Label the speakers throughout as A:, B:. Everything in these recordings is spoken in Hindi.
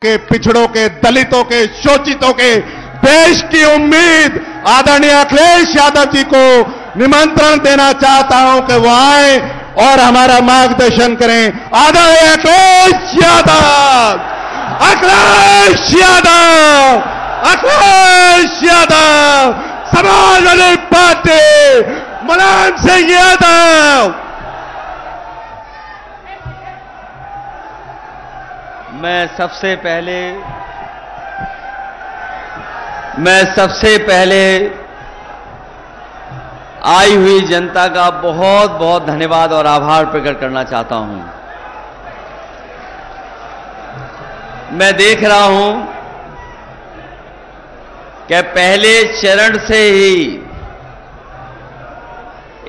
A: के पिछड़ों के, दलितों के, शोषितों के देश की उम्मीद आदरणीय अखिलेश यादव जी को निमंत्रण देना चाहता हूं कि वो आए और हमारा मार्गदर्शन करें। आदरणीय अखिलेश यादव, अखिलेश यादव, अखिलेश यादव, समाजवादी पार्टी, मुलायम सिंह यादव।
B: मैं सबसे पहले आई हुई जनता का बहुत बहुत धन्यवाद और आभार प्रकट करना चाहता हूं। मैं देख रहा हूं कि पहले चरण से ही,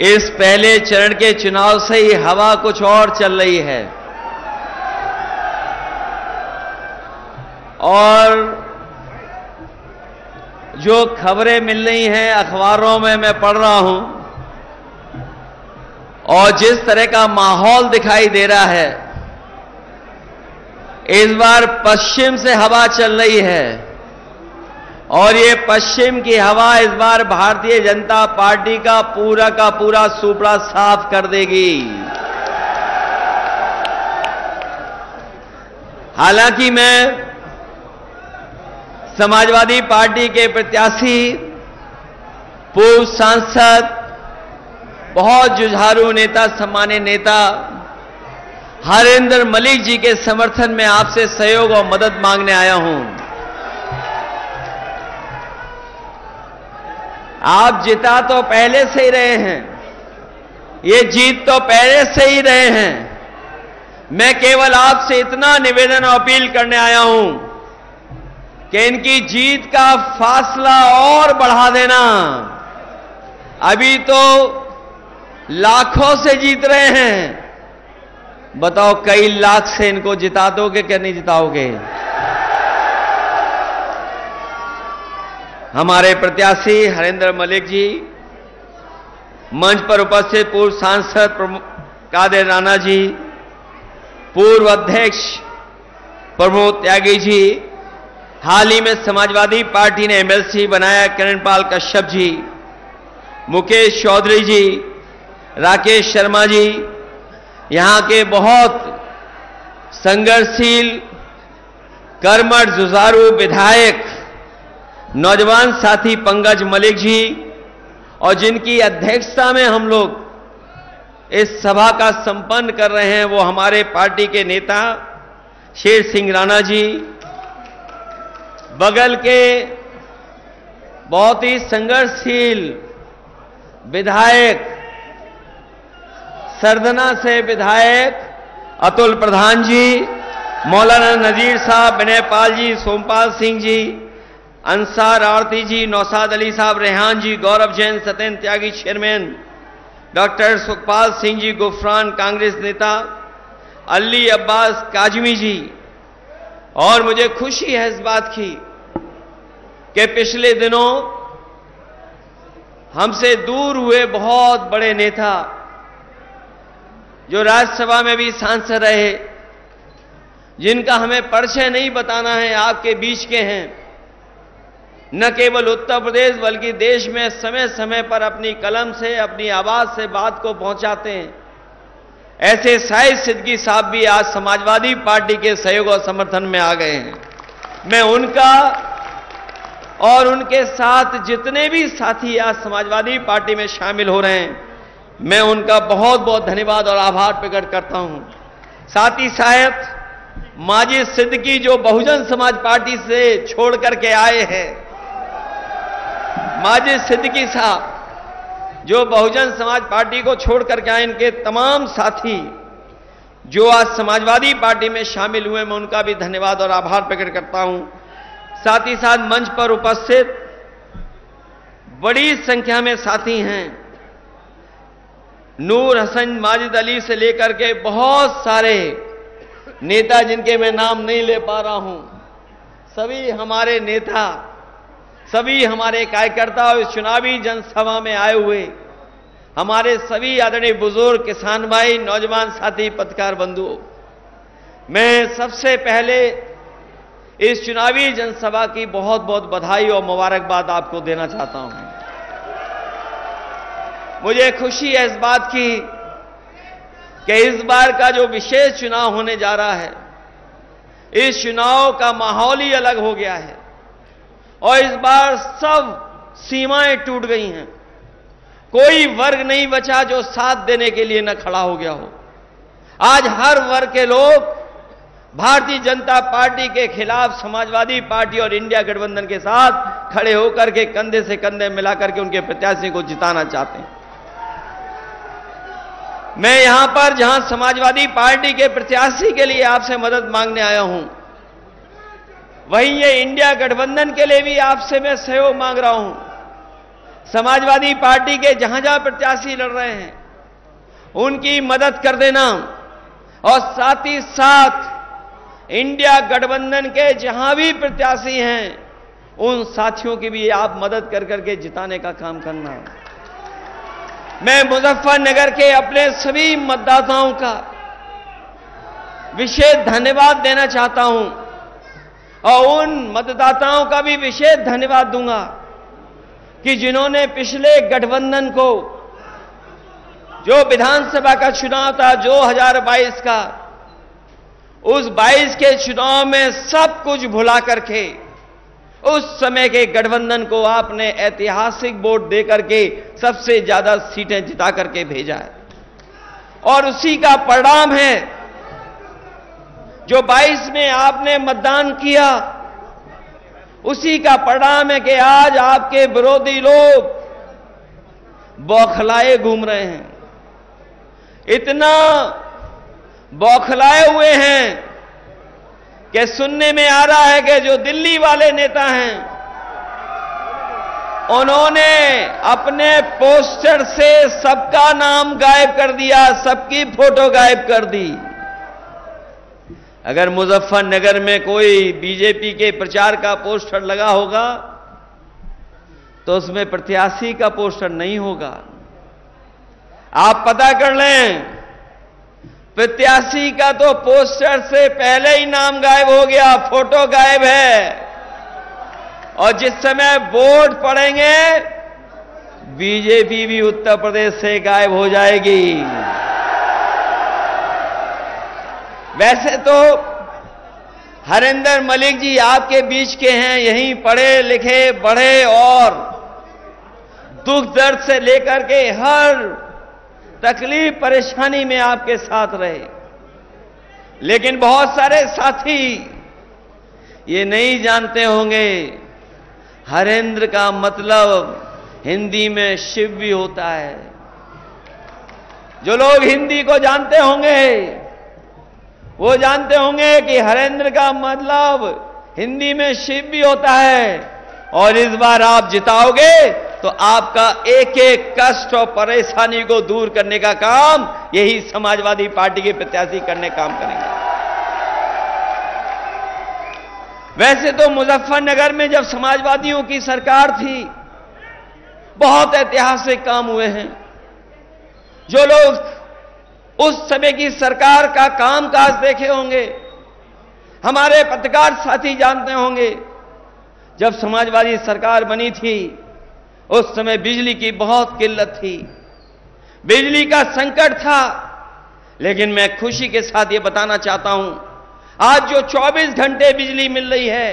B: इस पहले चरण के चुनाव से ही हवा कुछ और चल रही है और जो खबरें मिल रही हैं अखबारों में मैं पढ़ रहा हूं और जिस तरह का माहौल दिखाई दे रहा है, इस बार पश्चिम से हवा चल रही है और ये पश्चिम की हवा इस बार भारतीय जनता पार्टी का पूरा सुपड़ा साफ कर देगी। हालांकि मैं समाजवादी पार्टी के प्रत्याशी, पूर्व सांसद, बहुत जुझारू नेता, सम्मानित नेता हरेंद्र मलिक जी के समर्थन में आपसे सहयोग और मदद मांगने आया हूं। आप जिता तो पहले से ही रहे हैं, ये जीत तो पहले से ही रहे हैं। मैं केवल आपसे इतना निवेदन और अपील करने आया हूं कि इनकी जीत का फासला और बढ़ा देना। अभी तो लाखों से जीत रहे हैं, बताओ कई लाख से इनको जिता दोगे कि नहीं जिताओगे? हमारे प्रत्याशी हरेंद्र मलिक जी, मंच पर उपस्थित पूर्व सांसद कादिर राणा जी, पूर्व अध्यक्ष प्रमोद त्यागी जी, हाल ही में समाजवादी पार्टी ने एमएलसी बनाया किरणपाल कश्यप जी, मुकेश चौधरी जी, राकेश शर्मा जी, यहां के बहुत संघर्षशील, कर्मठ, जुझारू विधायक, नौजवान साथी पंकज मलिक जी, और जिनकी अध्यक्षता में हम लोग इस सभा का संपन्न कर रहे हैं, वो हमारे पार्टी के नेता शेर सिंह राणा जी, बगल के बहुत ही संघर्षशील विधायक, सरधना से विधायक अतुल प्रधान जी, मौलाना नजीर साहब, विनय पाल जी, सोमपाल सिंह जी, अंसार आरती जी, नौशाद अली साहब, रेहान जी, गौरव जैन, सत्येंद्र त्यागी चेयरमैन, डॉक्टर सुखपाल सिंह जी गुफरान कांग्रेस नेता, अली अब्बास काजमी जी। और मुझे खुशी है इस बात की कि पिछले दिनों हमसे दूर हुए बहुत बड़े नेता, जो राज्यसभा में भी सांसद रहे, जिनका हमें परिचय नहीं बताना है, आपके बीच के हैं, न केवल उत्तर प्रदेश बल्कि देश में समय समय पर अपनी कलम से, अपनी आवाज से बात को पहुंचाते हैं। ऐसे शाहिद सिद्दीकी साहब भी आज समाजवादी पार्टी के सहयोग और समर्थन में आ गए हैं। मैं उनका और उनके साथ जितने भी साथी आज समाजवादी पार्टी में शामिल हो रहे हैं, मैं उनका बहुत बहुत धन्यवाद और आभार प्रकट करता हूं। साथ ही साथ माजिद सिद्दीकी जो बहुजन समाज पार्टी से छोड़ करके आए हैं, माजिद सिद्दीकी साहब जो बहुजन समाज पार्टी को छोड़ करके आए, इनके तमाम साथी जो आज समाजवादी पार्टी में शामिल हुए, मैं उनका भी धन्यवाद और आभार प्रकट करता हूं। साथ ही साथ मंच पर उपस्थित बड़ी संख्या में साथी हैं, नूर हसन, माजिद अली से लेकर के बहुत सारे नेता जिनके मैं नाम नहीं ले पा रहा हूं, सभी हमारे नेता, सभी हमारे कार्यकर्ता और इस चुनावी जनसभा में आए हुए हमारे सभी आदरणीय बुजुर्ग, किसान भाई, नौजवान साथी, पत्रकार बंधुओं, मैं सबसे पहले इस चुनावी जनसभा की बहुत बहुत बधाई और मुबारकबाद आपको देना चाहता हूं। मुझे खुशी है इस बात की कि इस बार का जो विशेष चुनाव होने जा रहा है, इस चुनाव का माहौल ही अलग हो गया है और इस बार सब सीमाएं टूट गई हैं। कोई वर्ग नहीं बचा जो साथ देने के लिए न खड़ा हो गया हो। आज हर वर्ग के लोग भारतीय जनता पार्टी के खिलाफ समाजवादी पार्टी और इंडिया गठबंधन के साथ खड़े होकर के कंधे से कंधे मिलाकर के उनके प्रत्याशी को जिताना चाहते हैं। मैं यहां पर जहां समाजवादी पार्टी के प्रत्याशी के लिए आपसे मदद मांगने आया हूं, वहीं ये इंडिया गठबंधन के लिए भी आपसे मैं सहयोग मांग रहा हूं। समाजवादी पार्टी के जहां जहां प्रत्याशी लड़ रहे हैं उनकी मदद कर देना और साथ ही साथ इंडिया गठबंधन के जहां भी प्रत्याशी हैं उन साथियों की भी आप मदद कर करके जिताने का काम करना। मैं मुजफ्फरनगर के अपने सभी मतदाताओं का विशेष धन्यवाद देना चाहता हूं और उन मतदाताओं का भी विशेष धन्यवाद दूंगा कि जिन्होंने पिछले गठबंधन को, जो विधानसभा का चुनाव था 2022 का, उस 22 के चुनाव में सब कुछ भुला करके उस समय के गठबंधन को आपने ऐतिहासिक वोट देकर के सबसे ज्यादा सीटें जिता करके भेजा है और उसी का परिणाम है जो 22 में आपने मतदान किया, उसी का परिणाम है कि आज आपके विरोधी लोग बौखलाए घूम रहे हैं। इतना बौखलाए हुए हैं कि सुनने में आ रहा है कि जो दिल्ली वाले नेता हैं उन्होंने अपने पोस्टर से सबका नाम गायब कर दिया, सबकी फोटो गायब कर दी। अगर मुजफ्फरनगर में कोई बीजेपी के प्रचार का पोस्टर लगा होगा तो उसमें प्रत्याशी का पोस्टर नहीं होगा। आप पता कर लें, प्रत्याशी का तो पोस्टर से पहले ही नाम गायब हो गया, फोटो गायब है और जिस समय वोट पड़ेंगे बीजेपी भी उत्तर प्रदेश से गायब हो जाएगी। वैसे तो हरिंदर मलिक जी आपके बीच के हैं, यहीं पढ़े लिखे बढ़े और दुख दर्द से लेकर के हर तकलीफ परेशानी में आपके साथ रहे। लेकिन बहुत सारे साथी ये नहीं जानते होंगे हरेंद्र का मतलब हिंदी में शिव भी होता है। जो लोग हिंदी को जानते होंगे वो जानते होंगे कि हरेंद्र का मतलब हिंदी में शिव भी होता है और इस बार आप जिताओगे तो आपका एक एक कष्ट और परेशानी को दूर करने का काम यही समाजवादी पार्टी के प्रत्याशी करने काम करेंगे। वैसे तो मुजफ्फरनगर में जब समाजवादियों की सरकार थी बहुत ऐतिहासिक काम हुए हैं। जो लोग उस समय की सरकार का कामकाज देखे होंगे, हमारे पत्रकार साथी जानते होंगे, जब समाजवादी सरकार बनी थी उस समय बिजली की बहुत किल्लत थी, बिजली का संकट था। लेकिन मैं खुशी के साथ ये बताना चाहता हूं आज जो 24 घंटे बिजली मिल रही है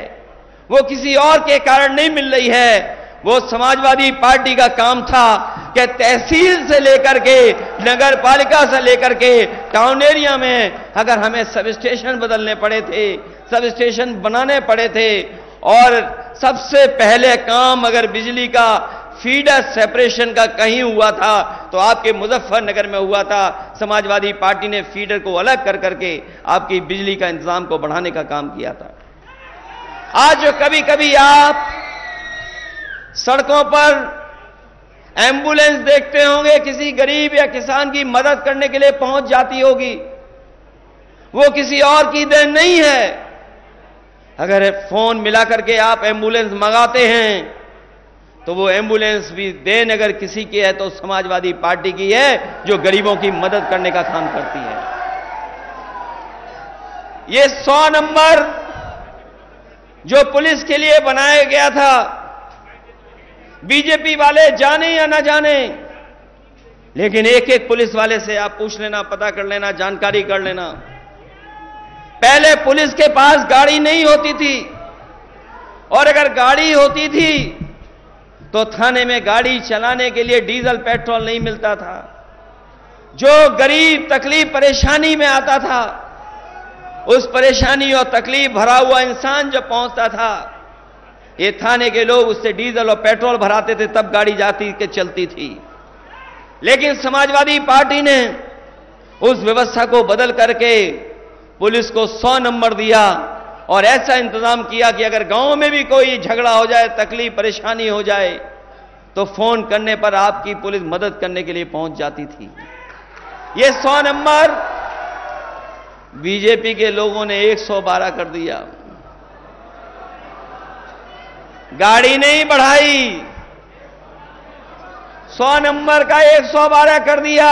B: वो किसी और के कारण नहीं मिल रही है, वो समाजवादी पार्टी का काम था कि तहसील से लेकर के नगर पालिका से लेकर के टाउन एरिया में अगर हमें सब स्टेशन बदलने पड़े थे, सब स्टेशन बनाने पड़े थे और सबसे पहले काम अगर बिजली का फीडर सेपरेशन का कहीं हुआ था तो आपके मुजफ्फरनगर में हुआ था। समाजवादी पार्टी ने फीडर को अलग कर करके आपकी बिजली का इंतजाम को बढ़ाने का काम किया था। आज जो कभी कभी आप सड़कों पर एम्बुलेंस देखते होंगे, किसी गरीब या किसान की मदद करने के लिए पहुंच जाती होगी, वो किसी और की देन नहीं है। अगर फोन मिला करके आप एम्बुलेंस मंगाते हैं तो वो एम्बुलेंस भी देन अगर किसी की है तो समाजवादी पार्टी की है जो गरीबों की मदद करने का काम करती है। ये 100 नंबर जो पुलिस के लिए बनाया गया था, बीजेपी वाले जाने या ना जाने, लेकिन एक एक पुलिस वाले से आप पूछ लेना, पता कर लेना, जानकारी कर लेना। पहले पुलिस के पास गाड़ी नहीं होती थी, और अगर गाड़ी होती थी तो थाने में गाड़ी चलाने के लिए डीजल पेट्रोल नहीं मिलता था। जो गरीब तकलीफ परेशानी में आता था, उस परेशानी और तकलीफ भरा हुआ इंसान जब पहुंचता था, ये थाने के लोग उससे डीजल और पेट्रोल भराते थे, तब गाड़ी जाती के चलती थी। लेकिन समाजवादी पार्टी ने उस व्यवस्था को बदल करके पुलिस को 100 नंबर दिया और ऐसा इंतजाम किया कि अगर गांव में भी कोई झगड़ा हो जाए, तकलीफ परेशानी हो जाए, तो फोन करने पर आपकी पुलिस मदद करने के लिए पहुंच जाती थी। ये 100 नंबर बीजेपी के लोगों ने 112 कर दिया। गाड़ी नहीं बढ़ाई, 100 नंबर का 112 कर दिया।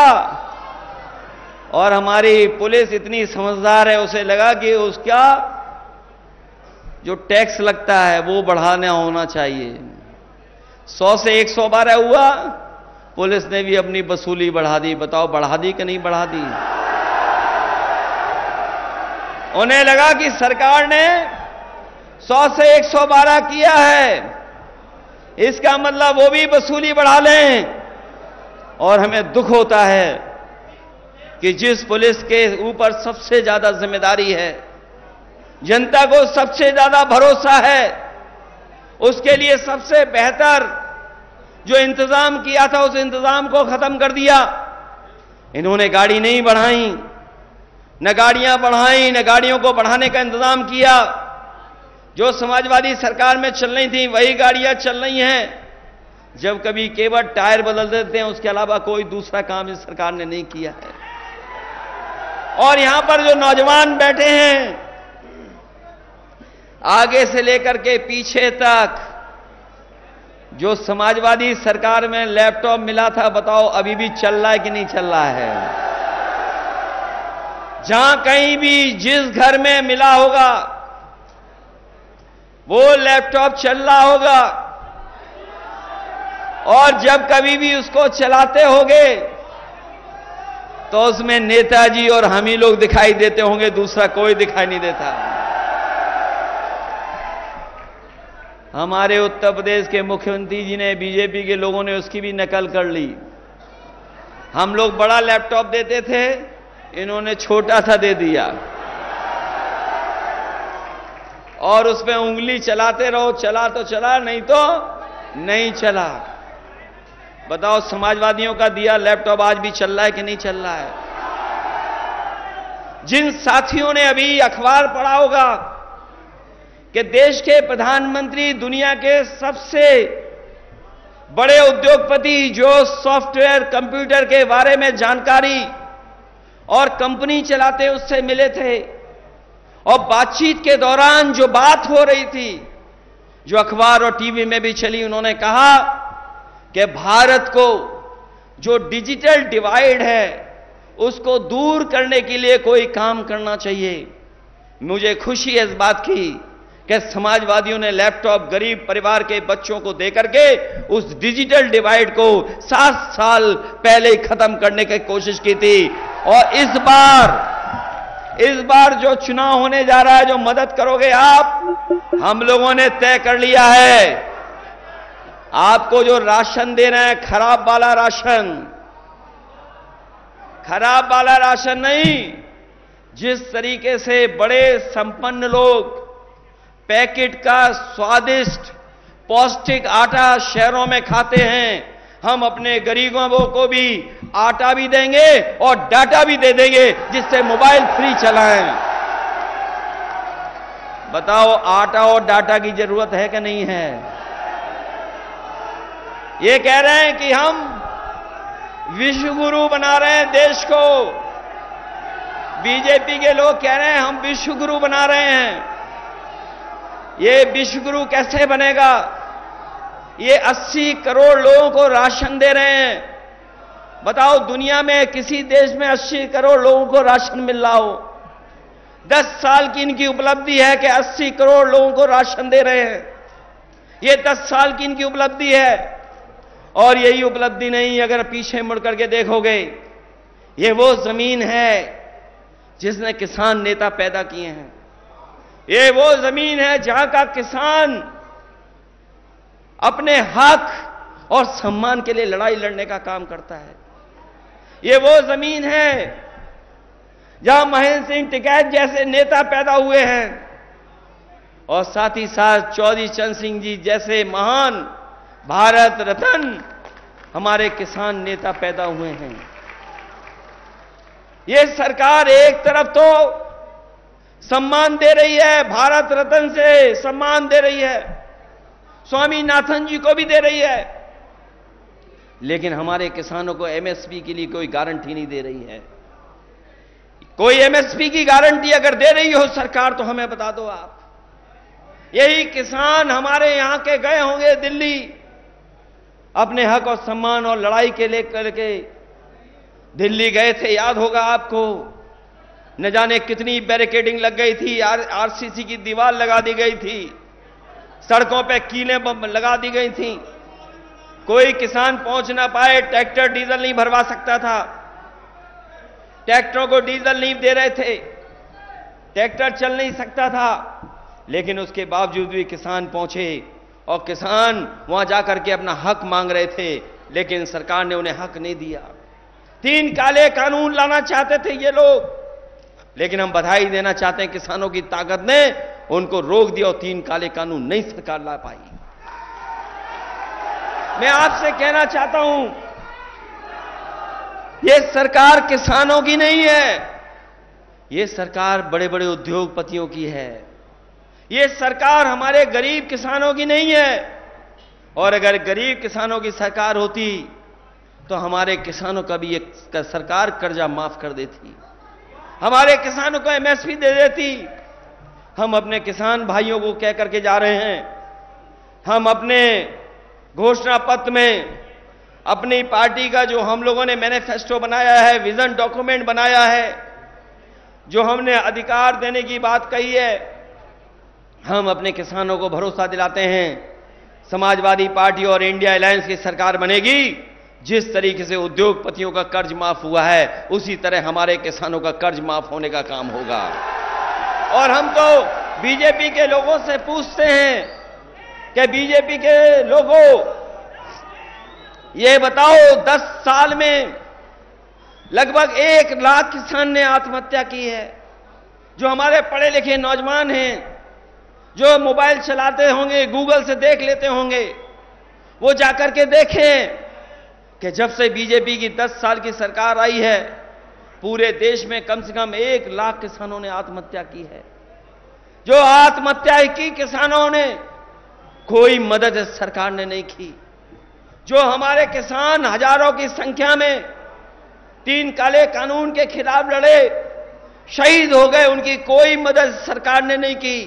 B: और हमारी पुलिस इतनी समझदार है, उसे लगा कि उसका जो टैक्स लगता है वो बढ़ाना होना चाहिए। 100 से 112 हुआ, पुलिस ने भी अपनी वसूली बढ़ा दी। बताओ बढ़ा दी कि नहीं बढ़ा दी? उन्हें लगा कि सरकार ने 100 से 112 किया है, इसका मतलब वो भी वसूली बढ़ा लें। और हमें दुख होता है कि जिस पुलिस के ऊपर सबसे ज्यादा जिम्मेदारी है, जनता को सबसे ज्यादा भरोसा है, उसके लिए सबसे बेहतर जो इंतजाम किया था, उस इंतजाम को खत्म कर दिया। इन्होंने गाड़ी नहीं बढ़ाई, न गाड़ियां बढ़ाई, न गाड़ियों को बढ़ाने का इंतजाम किया। जो समाजवादी सरकार में चल रही थी वही गाड़ियां चल रही हैं। जब कभी केवल टायर बदल देते हैं, उसके अलावा कोई दूसरा काम इस सरकार ने नहीं किया है। और यहां पर जो नौजवान बैठे हैं, आगे से लेकर के पीछे तक, जो समाजवादी सरकार में लैपटॉप मिला था, बताओ अभी भी चल रहा है कि नहीं चल रहा है? जहां कहीं भी जिस घर में मिला होगा वो लैपटॉप चल रहा होगा। और जब कभी भी उसको चलाते होंगे तो उसमें नेताजी और हम ही लोग दिखाई देते होंगे, दूसरा कोई दिखाई नहीं देता। हमारे उत्तर प्रदेश के मुख्यमंत्री जी ने, बीजेपी के लोगों ने उसकी भी नकल कर ली। हम लोग बड़ा लैपटॉप देते थे, इन्होंने छोटा सा दे दिया और उसमें उंगली चलाते रहो, चला तो चला, नहीं तो नहीं चला। बताओ समाजवादियों का दिया लैपटॉप आज भी चल रहा है कि नहीं चल रहा है? जिन साथियों ने अभी अखबार पढ़ा होगा कि देश के प्रधानमंत्री दुनिया के सबसे बड़े उद्योगपति जो सॉफ्टवेयर कंप्यूटर के बारे में जानकारी और कंपनी चलाते उससे मिले थे, और बातचीत के दौरान जो बात हो रही थी, जो अखबार और टीवी में भी चली, उन्होंने कहा कि भारत को जो डिजिटल डिवाइड है उसको दूर करने के लिए कोई काम करना चाहिए। मुझे खुशी है इस बात की कि समाजवादियों ने लैपटॉप गरीब परिवार के बच्चों को देकर के उस डिजिटल डिवाइड को 7 साल पहले ही खत्म करने की कोशिश की थी। और इस बार जो चुनाव होने जा रहा है, जो मदद करोगे आप, हम लोगों ने तय कर लिया है। आपको जो राशन देना है, खराब वाला राशन नहीं। जिस तरीके से बड़े संपन्न लोग पैकेट का स्वादिष्ट पौष्टिक आटा शहरों में खाते हैं, हम अपने गरीबों को भी आटा भी देंगे और डाटा भी दे देंगे, जिससे मोबाइल फ्री चलाएं। बताओ आटा और डाटा की जरूरत है कि नहीं है? ये कह रहे हैं कि हम विश्व गुरु बना रहे हैं देश को। बीजेपी के लोग कह रहे हैं हम विश्व गुरु बना रहे हैं। ये विश्व गुरु कैसे बनेगा? ये 80 करोड़ लोगों को राशन दे रहे हैं। बताओ दुनिया में किसी देश में 80 करोड़ लोगों को राशन मिल रहा हो? 10 साल की इनकी उपलब्धि है कि 80 करोड़ लोगों को राशन दे रहे हैं। ये 10 साल की इनकी उपलब्धि है। और यही उपलब्धि नहीं, अगर पीछे मुड़ करके देखोगे, ये वो जमीन है जिसने किसान नेता पैदा किए हैं। ये वो जमीन है जहां का किसान अपने हक और सम्मान के लिए लड़ाई लड़ने का काम करता है। ये वो जमीन है जहां महेंद्र सिंह टिकैत जैसे नेता पैदा हुए हैं और साथ ही साथ चौधरी चरण सिंह जी जैसे महान भारत रत्न हमारे किसान नेता पैदा हुए हैं। ये सरकार एक तरफ तो सम्मान दे रही है, भारत रत्न से सम्मान दे रही है, स्वामीनाथन जी को भी दे रही है, लेकिन हमारे किसानों को एमएसपी के लिए कोई गारंटी नहीं दे रही है। कोई एमएसपी की गारंटी अगर दे रही हो सरकार तो हमें बता दो आप। यही किसान हमारे यहां के गए होंगे दिल्ली अपने हक और सम्मान और लड़ाई के लेकर के दिल्ली गए थे, याद होगा आपको। न जाने कितनी बैरिकेडिंग लग गई थी, आरसीसी की दीवार लगा दी गई थी, सड़कों पे कीलें लगा दी गई थी, कोई किसान पहुंच ना पाए, ट्रैक्टर डीजल नहीं भरवा सकता था, ट्रैक्टरों को डीजल नहीं दे रहे थे, ट्रैक्टर चल नहीं सकता था, लेकिन उसके बावजूद भी किसान पहुंचे और किसान वहां जाकर के अपना हक मांग रहे थे, लेकिन सरकार ने उन्हें हक नहीं दिया। 3 काले कानून लाना चाहते थे ये लोग, लेकिन हम बधाई देना चाहते हैं किसानों की ताकत ने उनको रोक दिया और 3 काले कानून नहीं सरकार ला पाई। मैं आपसे कहना चाहता हूं, यह सरकार किसानों की नहीं है, यह सरकार बड़े बड़े उद्योगपतियों की है। यह सरकार हमारे गरीब किसानों की नहीं है। और अगर गरीब किसानों की सरकार होती तो हमारे किसानों का भी एक सरकार कर्जा माफ कर देती, हमारे किसानों को एमएसपी दे देती। हम अपने किसान भाइयों को कह करके जा रहे हैं, हम अपने घोषणा पत्र में अपनी पार्टी का जो हम लोगों ने मैनिफेस्टो बनाया है, विजन डॉक्यूमेंट बनाया है, जो हमने अधिकार देने की बात कही है, हम अपने किसानों को भरोसा दिलाते हैं समाजवादी पार्टी और इंडिया अलायंस की सरकार बनेगी। जिस तरीके से उद्योगपतियों का कर्ज माफ हुआ है उसी तरह हमारे किसानों का कर्ज माफ होने का काम होगा। और हम तो बीजेपी के लोगों से पूछते हैं कि बीजेपी के लोगों ये बताओ, 10 साल में लगभग 1 लाख किसान ने आत्महत्या की है। जो हमारे पढ़े लिखे नौजवान हैं, जो मोबाइल चलाते होंगे, गूगल से देख लेते होंगे, वो जाकर के देखें कि जब से बीजेपी की 10 साल की सरकार आई है पूरे देश में कम से कम 1 लाख किसानों ने आत्महत्या की है। जो आत्महत्या की किसानों ने कोई मदद सरकार ने नहीं की। जो हमारे किसान हजारों की संख्या में 3 काले कानून के खिलाफ लड़े, शहीद हो गए, उनकी कोई मदद सरकार ने नहीं की।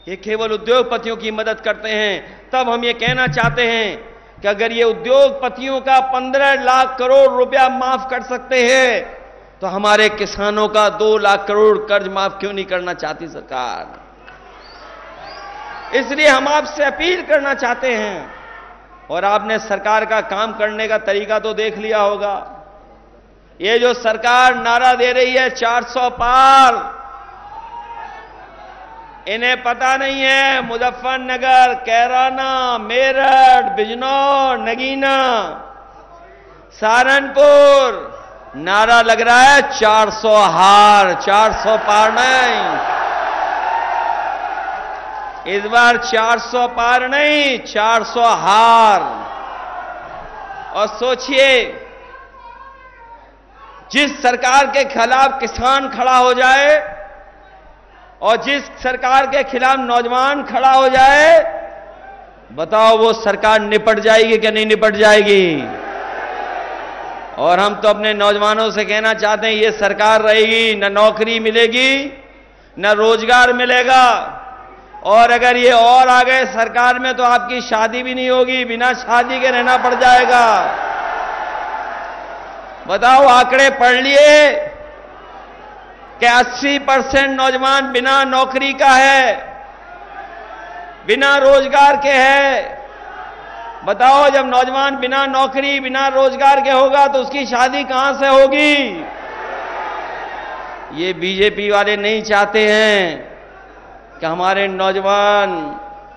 B: ये केवल उद्योगपतियों की मदद करते हैं। तब हम ये कहना चाहते हैं कि अगर ये उद्योगपतियों का 15 लाख करोड़ रुपया माफ कर सकते हैं तो हमारे किसानों का 2 लाख करोड़ कर्ज माफ क्यों नहीं करना चाहती सरकार। इसलिए हम आपसे अपील करना चाहते हैं, और आपने सरकार का काम करने का तरीका तो देख लिया होगा। ये जो सरकार नारा दे रही है 400 पार, इन्हें पता नहीं है मुजफ्फरनगर, कैराना, मेरठ, बिजनौर, नगीना, सहारनपुर नारा लग रहा है 400 हार, 400 पार नहीं। इस बार 400 पार नहीं, 400 हार। और सोचिए, जिस सरकार के खिलाफ किसान खड़ा हो जाए और जिस सरकार के खिलाफ नौजवान खड़ा हो जाए, बताओ वो सरकार निपट जाएगी कि नहीं निपट जाएगी। और हम तो अपने नौजवानों से कहना चाहते हैं, ये सरकार रहेगी न नौकरी मिलेगी न रोजगार मिलेगा, और अगर ये और आ गए सरकार में तो आपकी शादी भी नहीं होगी, बिना शादी के रहना पड़ जाएगा। बताओ, आंकड़े पढ़ लिए, कि 80% नौजवान बिना नौकरी का है, बिना रोजगार के है। बताओ, जब नौजवान बिना नौकरी बिना रोजगार के होगा तो उसकी शादी कहां से होगी? ये बीजेपी वाले नहीं चाहते हैं कि हमारे नौजवान,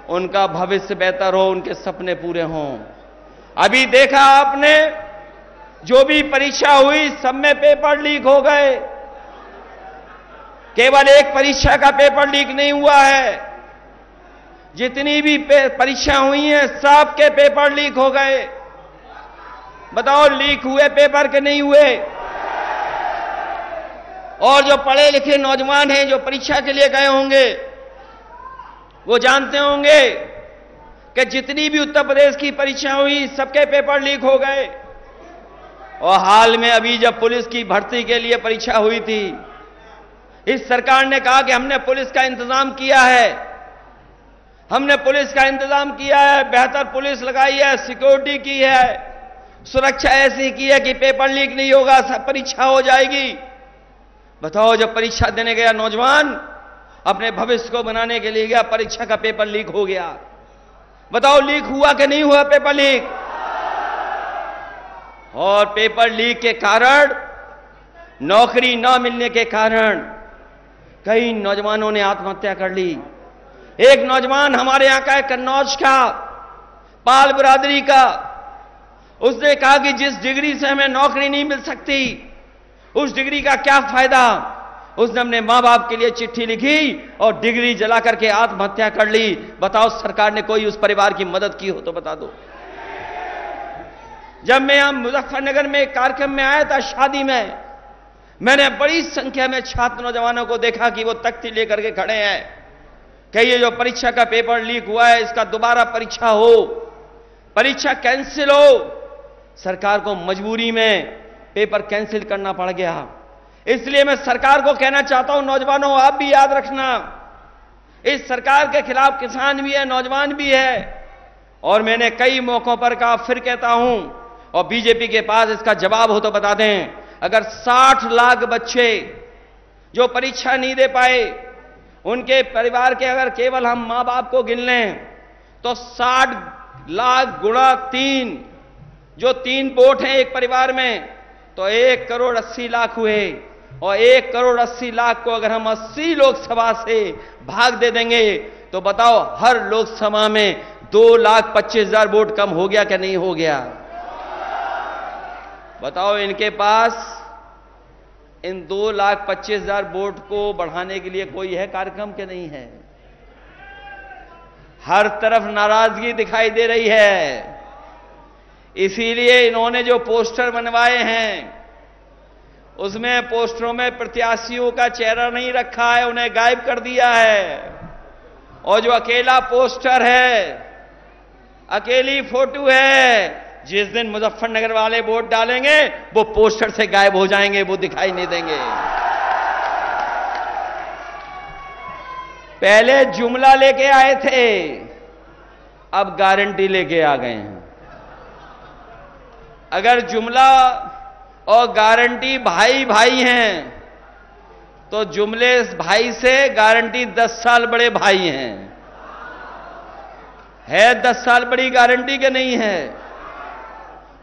B: उनका भविष्य बेहतर हो, उनके सपने पूरे हों। अभी देखा आपने, जो भी परीक्षा हुई सब में पेपर लीक हो गए। केवल एक परीक्षा का पेपर लीक नहीं हुआ है, जितनी भी परीक्षा हुई हैं सबके पेपर लीक हो गए। बताओ, लीक हुए पेपर के नहीं हुए? और जो पढ़े लिखे नौजवान हैं जो परीक्षा के लिए गए होंगे, वो जानते होंगे कि जितनी भी उत्तर प्रदेश की परीक्षा हुई सबके पेपर लीक हो गए। और हाल में अभी जब पुलिस की भर्ती के लिए परीक्षा हुई थी, इस सरकार ने कहा कि हमने पुलिस का इंतजाम किया है, हमने पुलिस का इंतजाम किया है, बेहतर पुलिस लगाई है, सिक्योरिटी की है, सुरक्षा ऐसी की है कि पेपर लीक नहीं होगा, सब परीक्षा हो जाएगी। बताओ, जब परीक्षा देने गया नौजवान, अपने भविष्य को बनाने के लिए गया, परीक्षा का पेपर लीक हो गया। बताओ, लीक हुआ कि नहीं हुआ पेपर लीक? और पेपर लीक के कारण, नौकरी न मिलने के कारण कई नौजवानों ने आत्महत्या कर ली। एक नौजवान हमारे यहां का है, कन्नौज का, पाल बिरादरी का, उसने कहा कि जिस डिग्री से हमें नौकरी नहीं मिल सकती, उस डिग्री का क्या फायदा। उसने अपने मां बाप के लिए चिट्ठी लिखी और डिग्री जला करके आत्महत्या कर ली। बताओ, सरकार ने कोई उस परिवार की मदद की हो तो बता दो। जब मैं यहां मुजफ्फरनगर में एक कार्यक्रम में आया था, शादी में, मैंने बड़ी संख्या में छात्र नौजवानों को देखा कि वो तख्ती लेकर के खड़े हैं कि ये जो परीक्षा का पेपर लीक हुआ है, इसका दोबारा परीक्षा हो, परीक्षा कैंसिल हो। सरकार को मजबूरी में पेपर कैंसिल करना पड़ गया। इसलिए मैं सरकार को कहना चाहता हूं, नौजवानों, आप भी याद रखना, इस सरकार के खिलाफ किसान भी है, नौजवान भी है। और मैंने कई मौकों पर कहा, फिर कहता हूं, और बीजेपी के पास इसका जवाब हो तो बता दें, अगर 60 लाख बच्चे जो परीक्षा नहीं दे पाए, उनके परिवार के अगर केवल हम मां बाप को गिन लें तो 60 लाख गुणा 3, जो 3 वोट हैं एक परिवार में, तो 1 करोड़ 80 लाख हुए। और 1 करोड़ 80 लाख को अगर हम 80 लोकसभा से भाग दे देंगे तो बताओ, हर लोकसभा में 2,25,000 वोट कम हो गया क्या नहीं हो गया? बताओ, इनके पास इन 2,25,000 वोट को बढ़ाने के लिए कोई है कार्यक्रम के नहीं है? हर तरफ नाराजगी दिखाई दे रही है। इसीलिए इन्होंने जो पोस्टर बनवाए हैं, उसमें पोस्टरों में प्रत्याशियों का चेहरा नहीं रखा है, उन्हें गायब कर दिया है। और जो अकेला पोस्टर है, अकेली फोटो है, जिस दिन मुजफ्फरनगर वाले वोट डालेंगे वो पोस्टर से गायब हो जाएंगे, वो दिखाई नहीं देंगे। पहले जुमला लेके आए थे, अब गारंटी लेके आ गए हैं। अगर जुमला और गारंटी भाई भाई हैं, तो जुमले भाई से गारंटी 10 साल बड़े भाई हैं। है 10 साल बड़ी गारंटी के नहीं है?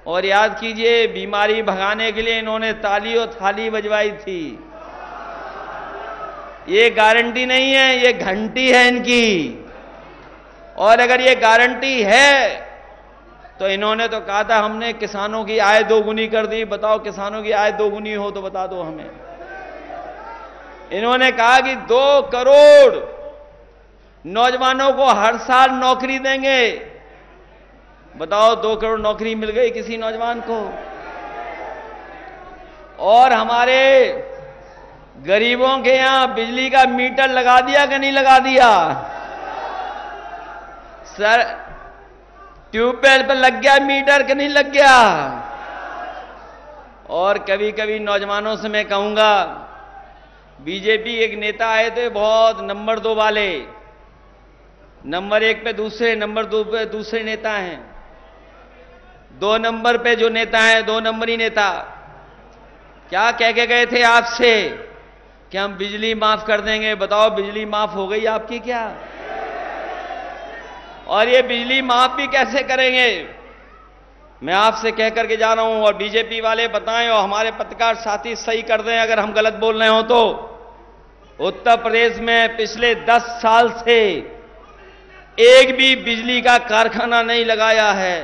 B: और याद कीजिए, बीमारी भगाने के लिए इन्होंने ताली और थाली बजवाई थी। ये गारंटी नहीं है, ये घंटी है इनकी। और अगर ये गारंटी है तो इन्होंने तो कहा था हमने किसानों की आय दोगुनी कर दी। बताओ, किसानों की आय दोगुनी हो तो बता दो हमें। इन्होंने कहा कि 2 करोड़ नौजवानों को हर साल नौकरी देंगे। बताओ, 2 करोड़ नौकरी मिल गई किसी नौजवान को? और हमारे गरीबों के यहां बिजली का मीटर लगा दिया कि नहीं लगा दिया? सर, ट्यूबवेल पर लग गया मीटर कि नहीं लग गया? और कभी कभी नौजवानों से मैं कहूंगा, बीजेपी एक नेता आए थे बहुत नंबर 2 वाले, नंबर 1 पे दूसरे, नंबर 2 पे दूसरे नेता हैं। 2 नंबर पे जो नेता है, 2 नंबरी नेता, क्या कह के गए थे आपसे? कि हम बिजली माफ कर देंगे। बताओ बिजली माफ हो गई आपकी क्या? और ये बिजली माफ भी कैसे करेंगे? मैं आपसे कह करके जा रहा हूं और बीजेपी वाले बताएं और हमारे पत्रकार साथी सही कर दें अगर हम गलत बोल रहे हो तो। उत्तर प्रदेश में पिछले 10 साल से एक भी बिजली का कारखाना नहीं लगाया है।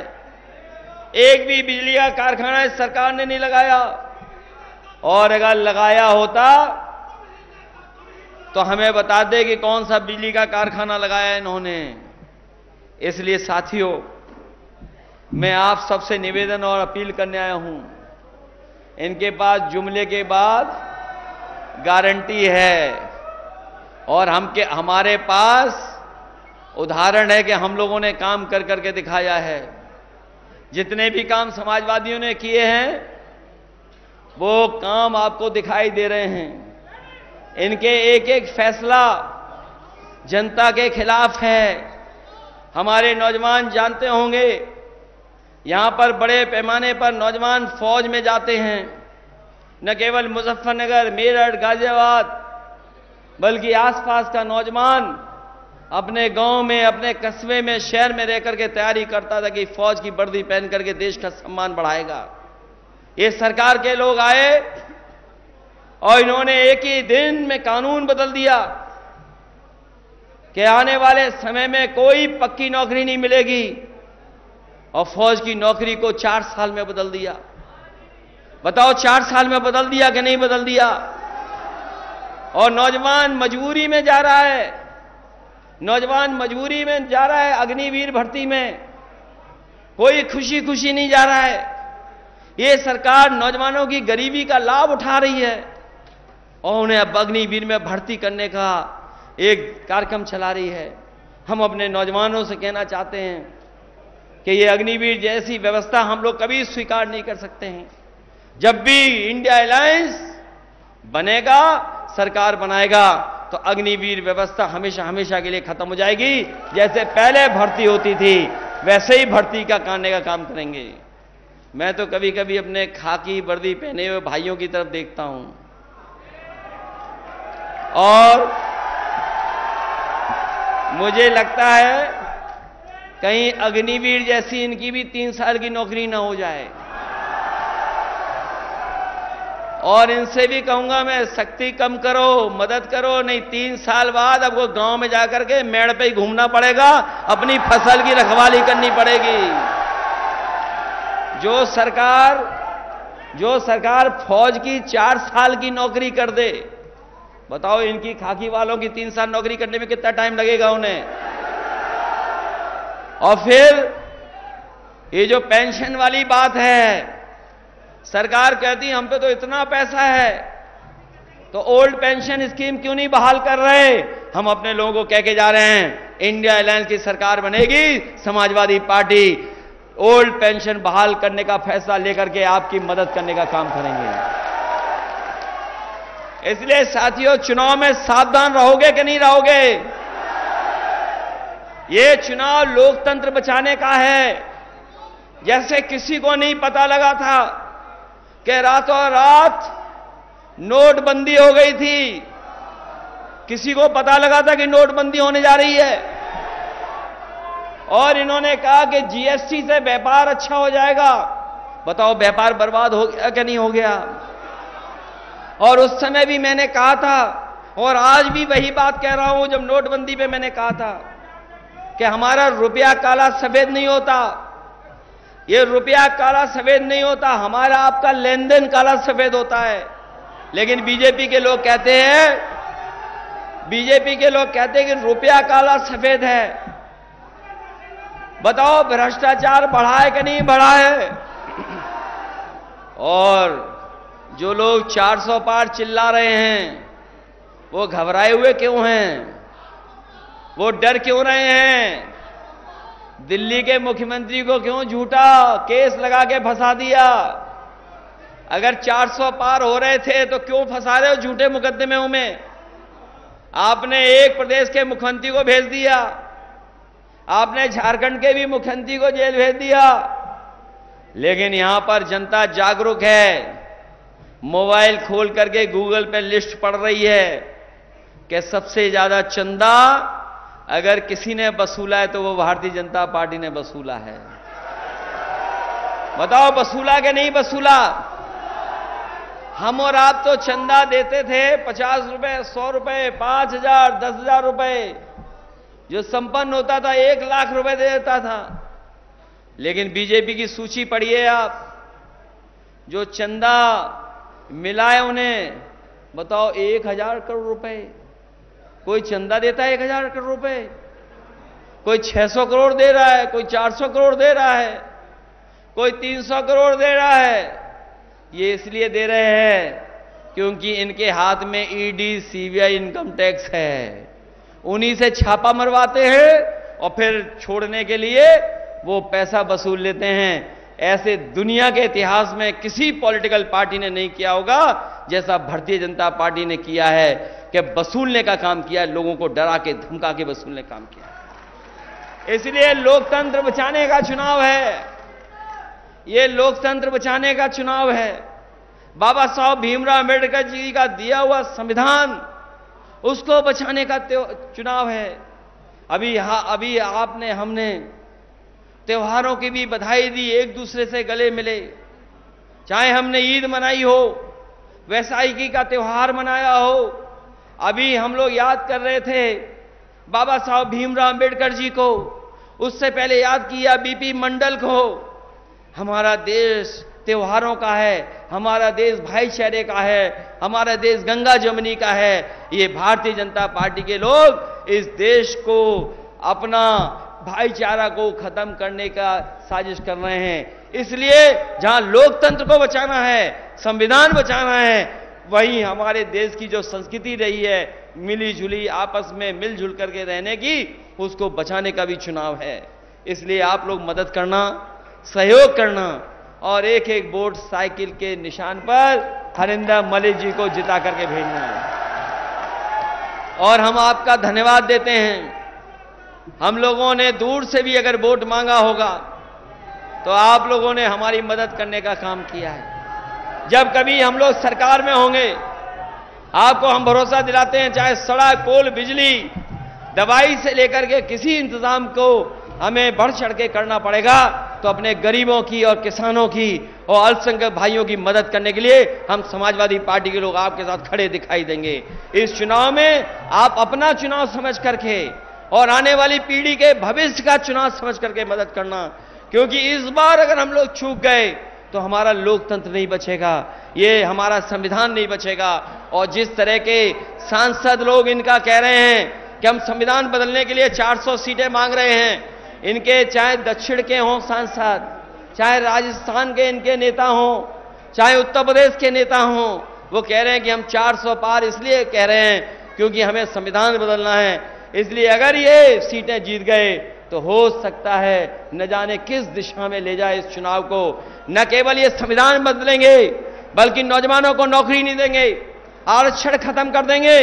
B: एक भी बिजली का कारखाना इस सरकार ने नहीं लगाया। और अगर लगाया होता तो हमें बता दे कि कौन सा बिजली का कारखाना लगाया इन्होंने। इसलिए साथियों, मैं आप सबसे निवेदन और अपील करने आया हूं, इनके पास जुमले के बाद गारंटी है और हमारे पास उदाहरण है कि हम लोगों ने काम कर करके दिखाया है। जितने भी काम समाजवादियों ने किए हैं वो काम आपको दिखाई दे रहे हैं। इनके एक एक फैसला जनता के खिलाफ है। हमारे नौजवान जानते होंगे, यहां पर बड़े पैमाने पर नौजवान फौज में जाते हैं। न केवल मुजफ्फरनगर, मेरठ, गाजियाबाद बल्कि आसपास का नौजवान अपने गांव में, अपने कस्बे में, शहर में रह करके तैयारी करता था कि फौज की वर्दी पहन करके देश का सम्मान बढ़ाएगा। ये सरकार के लोग आए और इन्होंने एक ही दिन में कानून बदल दिया कि आने वाले समय में कोई पक्की नौकरी नहीं मिलेगी और फौज की नौकरी को 4 साल में बदल दिया। बताओ 4 साल में बदल दिया कि नहीं बदल दिया? और नौजवान मजबूरी में जा रहा है, नौजवान मजबूरी में जा रहा है अग्निवीर भर्ती में, कोई खुशी खुशी नहीं जा रहा है। ये सरकार नौजवानों की गरीबी का लाभ उठा रही है और उन्हें अब अग्निवीर में भर्ती करने का एक कार्यक्रम चला रही है। हम अपने नौजवानों से कहना चाहते हैं कि ये अग्निवीर जैसी व्यवस्था हम लोग कभी स्वीकार नहीं कर सकते हैं। जब भी इंडिया अलायंस बनेगा, सरकार बनाएगा, तो अग्निवीर व्यवस्था हमेशा हमेशा के लिए खत्म हो जाएगी। जैसे पहले भर्ती होती थी वैसे ही भर्ती का करने का काम करेंगे। मैं तो कभी कभी अपने खाकी वर्दी पहने हुए भाइयों की तरफ देखता हूं और मुझे लगता है कहीं अग्निवीर जैसी इनकी भी 3 साल की नौकरी ना हो जाए। और इनसे भी कहूंगा मैं, सख्ती कम करो, मदद करो, नहीं 3 साल बाद आपको गांव में जाकर के मेड़ पे ही घूमना पड़ेगा, अपनी फसल की रखवाली करनी पड़ेगी। जो सरकार फौज की 4 साल की नौकरी कर दे, बताओ इनकी खाकी वालों की 3 साल नौकरी करने में कितना टाइम लगेगा उन्हें। और फिर ये जो पेंशन वाली बात है, सरकार कहती हम पे तो इतना पैसा है, तो ओल्ड पेंशन स्कीम क्यों नहीं बहाल कर रहे? हम अपने लोगों को कह के जा रहे हैं, इंडिया अलायंस की सरकार बनेगी, समाजवादी पार्टी ओल्ड पेंशन बहाल करने का फैसला लेकर के आपकी मदद करने का काम करेंगे। इसलिए साथियों, चुनाव में सावधान रहोगे कि नहीं रहोगे? ये चुनाव लोकतंत्र बचाने का है। जैसे किसी को नहीं पता लगा था कि रातों रात नोटबंदी हो गई थी, किसी को पता लगा था कि नोटबंदी होने जा रही है और इन्होंने कहा कि जीएसटी से व्यापार अच्छा हो जाएगा। बताओ व्यापार बर्बाद हो गया क्या नहीं हो गया? और उस समय भी मैंने कहा था और आज भी वही बात कह रहा हूं, जब नोटबंदी पे मैंने कहा था कि हमारा रुपया काला सफेद नहीं होता। ये रुपया काला सफेद नहीं होता, हमारा आपका लेन देन काला सफेद होता है। लेकिन बीजेपी के लोग कहते हैं कि रुपया काला सफेद है। बताओ भ्रष्टाचार बढ़ा है कि नहीं बढ़ा है? और जो लोग 400 पार चिल्ला रहे हैं वो घबराए हुए क्यों हैं? वो डर क्यों रहे हैं? दिल्ली के मुख्यमंत्री को क्यों झूठा केस लगा के फंसा दिया? अगर 400 पार हो रहे थे तो क्यों फंसा रहे हो झूठे मुकदमे में? आपने एक प्रदेश के मुख्यमंत्री को भेज दिया, आपने झारखंड के भी मुख्यमंत्री को जेल भेज दिया। लेकिन यहां पर जनता जागरूक है, मोबाइल खोल करके गूगल पे लिस्ट पढ़ रही है कि सबसे ज्यादा चंदा अगर किसी ने वसूला है तो वो भारतीय जनता पार्टी ने वसूला है। बताओ वसूला कि नहीं वसूला? हम और आप तो चंदा देते थे 50 रुपए, 100 रुपए, 5,000, 10,000 रुपए। जो संपन्न होता था 1 लाख रुपए दे देता था। लेकिन बीजेपी की सूची पढ़िए आप, जो चंदा मिला है उन्हें, बताओ 1,000 करोड़ रुपए। कोई चंदा देता है 1,000 करोड़ रुपए, कोई 600 करोड़ दे रहा है, कोई 400 करोड़ दे रहा है, कोई 300 करोड़ दे रहा है। ये इसलिए दे रहे हैं क्योंकि इनके हाथ में ईडी, सीबीआई, इनकम टैक्स है। उन्हीं से छापा मरवाते हैं और फिर छोड़ने के लिए वो पैसा वसूल लेते हैं। ऐसे दुनिया के इतिहास में किसी पॉलिटिकल पार्टी ने नहीं किया होगा जैसा भारतीय जनता पार्टी ने किया है कि वसूलने का काम किया है, लोगों को डरा के धमका के वसूलने का काम किया है। इसलिए लोकतंत्र बचाने का चुनाव है, ये लोकतंत्र बचाने का चुनाव है। बाबा साहब भीमराव अंबेडकर जी का दिया हुआ संविधान, उसको बचाने का चुनाव है। अभी हमने त्योहारों की भी बधाई दी, एक दूसरे से गले मिले। चाहे हमने ईद मनाई हो, वैसाखी का त्योहार मनाया हो। अभी हम लोग याद कर रहे थे बाबा साहब भीमराव अंबेडकर जी को, उससे पहले याद किया बीपी मंडल को। हमारा देश त्योहारों का है, हमारा देश भाईचारे का है, हमारा देश गंगा जमुनी का है। ये भारतीय जनता पार्टी के लोग इस देश को, अपना भाईचारा को खत्म करने का साजिश कर रहे हैं। इसलिए जहां लोकतंत्र को बचाना है, संविधान बचाना है, वहीं हमारे देश की जो संस्कृति रही है मिली जुली, आपस में मिलजुल करके रहने की, उसको बचाने का भी चुनाव है। इसलिए आप लोग मदद करना, सहयोग करना और एक एक वोट साइकिल के निशान पर हरिंदर मलिक जी को जिता करके भेजना है। और हम आपका धन्यवाद देते हैं। हम लोगों ने दूर से भी अगर वोट मांगा होगा तो आप लोगों ने हमारी मदद करने का काम किया है। जब कभी हम लोग सरकार में होंगे, आपको हम भरोसा दिलाते हैं, चाहे सड़क, पुल, बिजली, दवाई से लेकर के किसी इंतजाम को हमें बढ़ चढ़ के करना पड़ेगा तो अपने गरीबों की और किसानों की और अल्पसंख्यक भाइयों की मदद करने के लिए हम समाजवादी पार्टी के लोग आपके साथ खड़े दिखाई देंगे। इस चुनाव में आप अपना चुनाव समझ करके और आने वाली पीढ़ी के भविष्य का चुनाव समझ करके मदद करना, क्योंकि इस बार अगर हम लोग चूक गए तो हमारा लोकतंत्र नहीं बचेगा, ये हमारा संविधान नहीं बचेगा। और जिस तरह के सांसद लोग इनका कह रहे हैं कि हम संविधान बदलने के लिए 400 सीटें मांग रहे हैं, इनके चाहे दक्षिण के हों सांसद, चाहे राजस्थान के इनके नेता हों, चाहे उत्तर प्रदेश के नेता हों, वो कह रहे हैं कि हम 400 पार इसलिए कह रहे हैं क्योंकि हमें संविधान बदलना है। इसलिए अगर ये सीटें जीत गए तो हो सकता है न जाने किस दिशा में ले जाए इस चुनाव को। न केवल ये संविधान बदलेंगे बल्कि नौजवानों को नौकरी नहीं देंगे, आरक्षण खत्म कर देंगे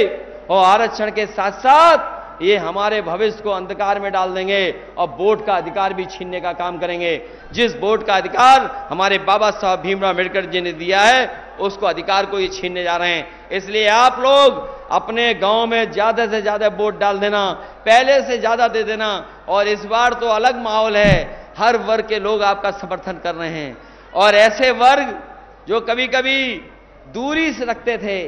B: और आरक्षण के साथ साथ ये हमारे भविष्य को अंधकार में डाल देंगे और वोट का अधिकार भी छीनने का काम करेंगे। जिस वोट का अधिकार हमारे बाबा साहब भीमराव अंबेडकर जी ने दिया है, उसको अधिकार को ये छीनने जा रहे हैं। इसलिए आप लोग अपने गांव में ज्यादा से ज्यादा वोट डाल देना, पहले से ज्यादा दे देना। और इस बार तो अलग माहौल है, हर वर्ग के लोग आपका समर्थन कर रहे हैं। और ऐसे वर्ग जो कभी कभी दूरी से रखते थे,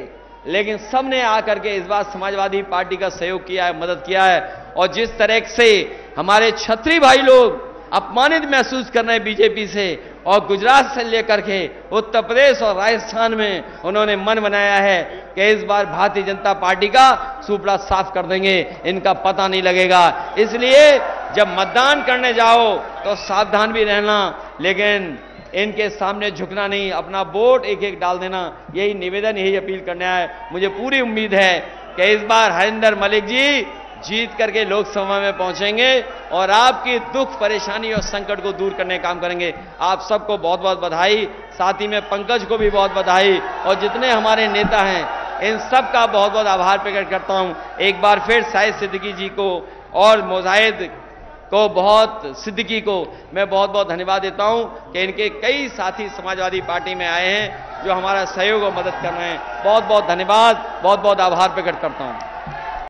B: लेकिन सबने आकर के इस बार समाजवादी पार्टी का सहयोग किया है, मदद किया है। और जिस तरह से हमारे क्षत्रिय भाई लोग अपमानित महसूस कर रहे हैं बीजेपी से, और गुजरात से लेकर के उत्तर प्रदेश और राजस्थान में उन्होंने मन बनाया है कि इस बार भारतीय जनता पार्टी का सुपड़ा साफ कर देंगे, इनका पता नहीं लगेगा। इसलिए जब मतदान करने जाओ तो सावधान भी रहना, लेकिन इनके सामने झुकना नहीं, अपना वोट एक एक डाल देना। यही निवेदन, यही अपील करना है। मुझे पूरी उम्मीद है कि इस बार हरिंदर मलिक जी जीत करके लोकसभा में पहुंचेंगे और आपकी दुख, परेशानी और संकट को दूर करने का काम करेंगे। आप सबको बहुत बहुत बधाई, साथ ही में पंकज को भी बहुत बधाई और जितने हमारे नेता हैं इन सब का बहुत बहुत आभार प्रकट करता हूं। एक बार फिर शाहिद सिद्दीकी जी को और मुजाहिद को, बहुत सिद्दीकी को मैं बहुत बहुत धन्यवाद देता हूं कि इनके कई साथी समाजवादी पार्टी में आए हैं जो हमारा सहयोग और मदद कर रहे हैं। बहुत बहुत धन्यवाद, बहुत बहुत आभार प्रकट करता हूं।